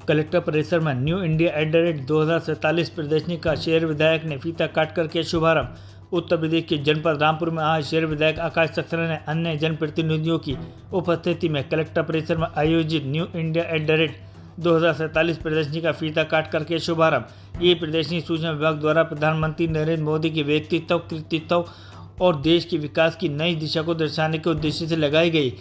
Collector परिसर में new India @2047 प्रदर्शनी का शहर विधायक ने फीता काट कर किया शुभारंभ। उत्तर प्रदेश के जनपद रामपुर में आज शहर विधायक आकाश सक्सेना ने अन्य जनप्रतिनिधियों की उपस्थिति में कलेक्टर परिसर में आयोजित न्यू इंडिया @2047 प्रदर्शनी का फीता काट कर किया शुभारंभ। ये प्रदर्शनी सूचना विभाग द्वारा प्रधानमंत्री नरेंद्र मोदी के व्यक्तित्व, कृतित्व और देश के विकास की नई दिशा को दर्शाने के उद्देश्य से लगाई गई।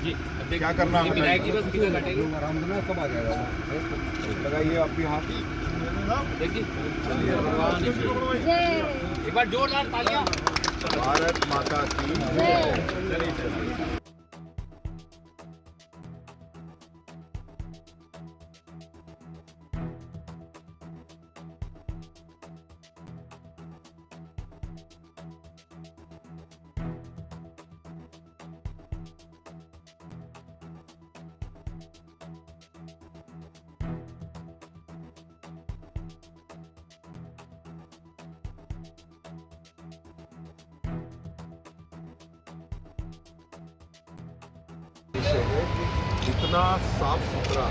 जी क्या करना है विधायक जी? बस आराम करना, कब आ जाएगा? लगाइए आप भी हाथ। देखिए एक बार जोरदार तालियां। भारत माता की जय। चलिए इतना साफ सुथरा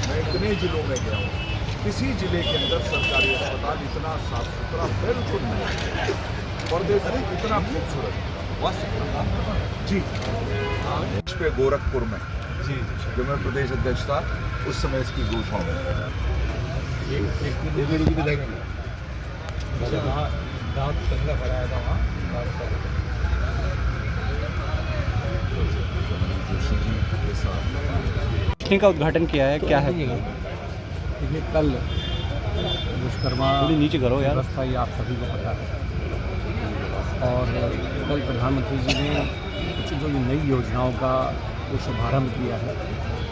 मैं इतने जिलों में गया हूँ, किसी जिले के अंदर सरकारी अस्पताल इतना साफ सुथरा बिल्कुल नहीं। पर्दे से इतना खूबसूरत जी। इस पे गोरखपुर में जी जो मैं प्रदेश अध्यक्ष था उस समय इसकी घोषणा में का उद्घाटन किया है। क्या है ये कल विश्वकर्मा नीचे करो यार, व्यवस्था ये आप सभी को पता है। और कल प्रधानमंत्री जी ने कुछ जो नई योजनाओं का जो शुभारंभ किया है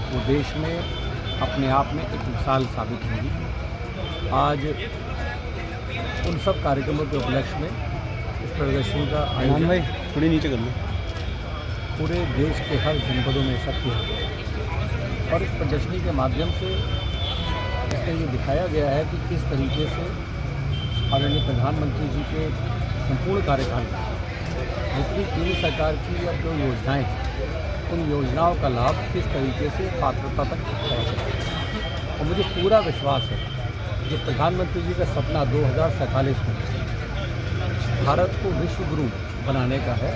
वो देश में अपने आप में एक मिसाल साबित होगी। आज उन सब कार्यक्रमों के उपलक्ष्य में इस प्रदर्शनी का आयोजन थोड़ी नीचे कर लो। पूरे देश के हर जनपदों में ऐसा किया गया और इस प्रदर्शनी के माध्यम से इसमें ये दिखाया गया है कि किस तरीके से आदरणीय प्रधानमंत्री जी के संपूर्ण कार्यकाल में जितनी केंद्र सरकार की अब जो योजनाएं हैं उन योजनाओं का लाभ किस तरीके से पात्रता तक पहुँचे। और मुझे पूरा विश्वास है कि प्रधानमंत्री जी का सपना 2047 में भारत को विश्व गुरु बनाने का है,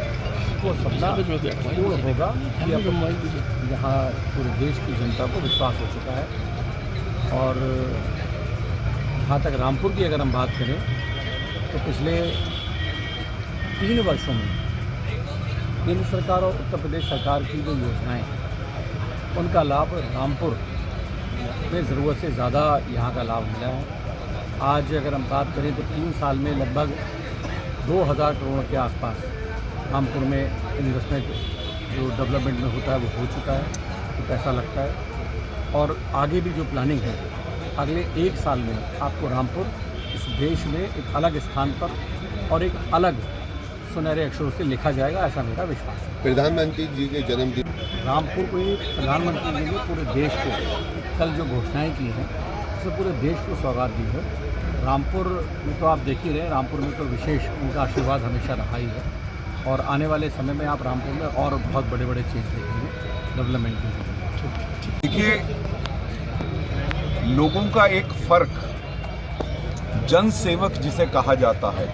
वो सपना पूर्ण होगा। कि अब यहाँ पूरे देश की जनता को विश्वास हो चुका है। और जहाँ तक रामपुर की अगर हम बात करें तो पिछले 3 वर्षों में केंद्र सरकार और उत्तर प्रदेश सरकार की जो योजनाएं उनका लाभ रामपुर में ज़रूरत से ज़्यादा यहाँ का लाभ मिला है। आज अगर हम बात करें तो 3 साल में लगभग 2000 करोड़ के आसपास रामपुर में इन्वेस्टमेंट जो डेवलपमेंट में होता है वो हो चुका है, तो पैसा लगता है। और आगे भी जो प्लानिंग है अगले 1 साल में आपको रामपुर इस देश में एक अलग स्थान पर और एक अलग सुनहरे अक्षरों से लिखा जाएगा, ऐसा मेरा विश्वास है। प्रधानमंत्री जी के जन्मदिन रामपुर को ही प्रधानमंत्री जी ने पूरे देश को कल जो घोषणाएँ की हैं उससे पूरे देश को सौगात दी है। रामपुर में तो आप देख ही रहे, रामपुर में तो विशेष उनका आशीर्वाद हमेशा रहा ही है और आने वाले समय में आप रामपुर में और बहुत बड़े बड़े चीज़ देखेंगे डेवलपमेंट की। देखिए, लोगों का एक फर्क जन सेवक जिसे कहा जाता है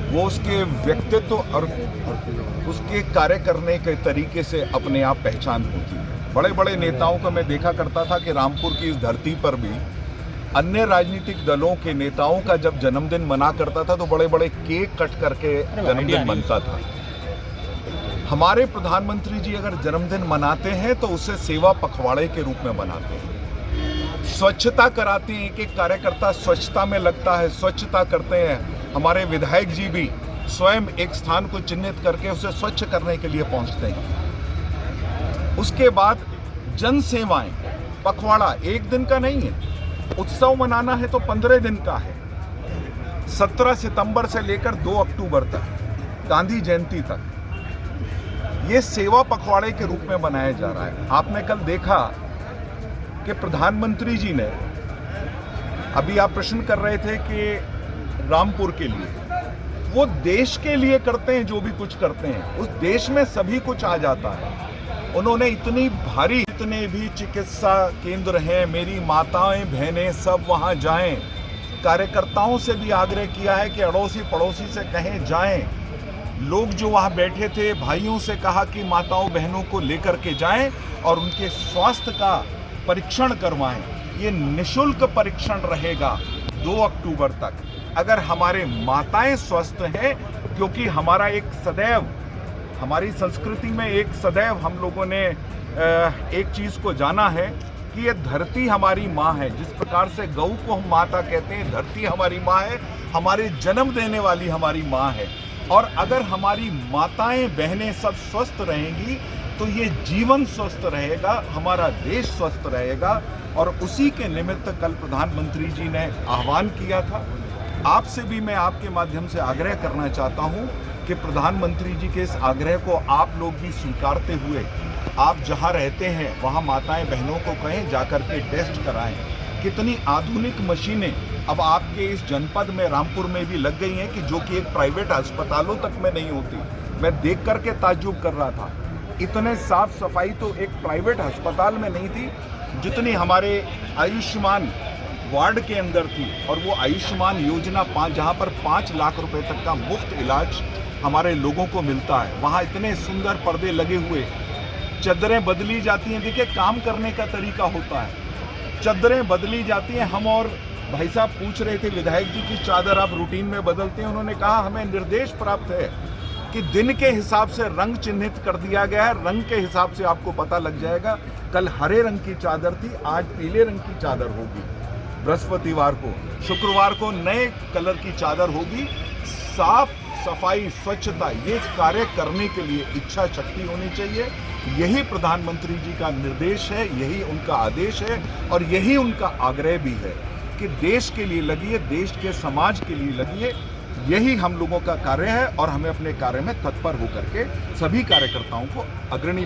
वो उसके व्यक्तित्व और उसके कार्य करने के तरीके से अपने आप पहचान होती है। बड़े बड़े नेताओं को मैं देखा करता था कि रामपुर की इस धरती पर भी अन्य राजनीतिक दलों के नेताओं का जब जन्मदिन मना करता था तो बड़े बड़े केक कट करके जन्मदिन मनता था। हमारे प्रधानमंत्री जी अगर जन्मदिन मनाते हैं तो उसे सेवा पखवाड़े के रूप में मनाते हैं। स्वच्छता कराते हैं, एक एक कार्यकर्ता स्वच्छता में लगता है, स्वच्छता करते हैं। हमारे विधायक जी भी स्वयं एक स्थान को चिन्हित करके उसे स्वच्छ करने के लिए पहुंचते हैं। उसके बाद जन सेवाएं, पखवाड़ा एक दिन का नहीं है, उत्सव मनाना है तो 15 दिन का है। 17 सितंबर से लेकर 2 अक्टूबर तक, गांधी जयंती तक, ये सेवा पखवाड़े के रूप में बनाया जा रहा है। आपने कल देखा कि प्रधानमंत्री जी ने, अभी आप प्रश्न कर रहे थे कि रामपुर के लिए, वो देश के लिए करते हैं जो भी कुछ करते हैं, उस देश में सभी कुछ आ जाता है। उन्होंने इतनी भारी, इतने भी चिकित्सा केंद्र हैं, मेरी माताएं बहनें सब वहां जाएं। कार्यकर्ताओं से भी आग्रह किया है कि अड़ोसी पड़ोसी से कहें जाएं। लोग जो वहां बैठे थे, भाइयों से कहा कि माताओं बहनों को लेकर के जाएं और उनके स्वास्थ्य का परीक्षण करवाएं। ये निःशुल्क परीक्षण रहेगा 2 अक्टूबर तक। अगर हमारे माताएं स्वस्थ हैं, क्योंकि हमारा एक सदैव, हमारी संस्कृति में एक सदैव हम लोगों ने एक चीज़ को जाना है कि ये धरती हमारी माँ है। जिस प्रकार से गऊ को हम माता कहते हैं, धरती हमारी माँ है, हमारे जन्म देने वाली हमारी माँ है। और अगर हमारी माताएं बहनें सब स्वस्थ रहेंगी तो ये जीवन स्वस्थ रहेगा, हमारा देश स्वस्थ रहेगा। और उसी के निमित्त कल प्रधानमंत्री जी ने आह्वान किया था। आपसे भी मैं आपके माध्यम से आग्रह करना चाहता हूँ कि प्रधानमंत्री जी के इस आग्रह को आप लोग भी स्वीकारते हुए, आप जहाँ रहते हैं वहाँ माताएं बहनों को कहें जाकर के टेस्ट कराएं। कितनी आधुनिक मशीनें अब आपके इस जनपद में, रामपुर में भी लग गई हैं कि जो कि एक प्राइवेट अस्पतालों तक में नहीं होती। मैं देख करके ताज्जुब कर रहा था, इतने साफ सफाई तो एक प्राइवेट अस्पताल में नहीं थी जितनी हमारे आयुष्मान वार्ड के अंदर थी। और वो आयुष्मान योजना जहाँ पर 5 लाख रुपए तक का मुफ्त इलाज हमारे लोगों को मिलता है, वहाँ इतने सुंदर पर्दे लगे हुए, चद्दरें बदली जाती हैं। देखिए, काम करने का तरीका होता है, चद्दरें बदली जाती हैं। हम और भाई साहब पूछ रहे थे विधायक जी की चादर आप रूटीन में बदलते हैं? उन्होंने कहा हमें निर्देश प्राप्त है कि दिन के हिसाब से रंग चिन्हित कर दिया गया है, रंग के हिसाब से आपको पता लग जाएगा। कल हरे रंग की चादर थी, आज पीले रंग की चादर होगी। बृहस्पतिवार को, शुक्रवार को नए कलर की चादर होगी। साफ सफाई, स्वच्छता, ये कार्य करने के लिए इच्छा शक्ति होनी चाहिए। यही प्रधानमंत्री जी का निर्देश है, यही उनका आदेश है और यही उनका आग्रह भी है कि देश के लिए लगिए, देश के समाज के लिए लगिए। यही हम लोगों का कार्य है और हमें अपने कार्य में तत्पर होकर के सभी कार्यकर्ताओं को अग्रणी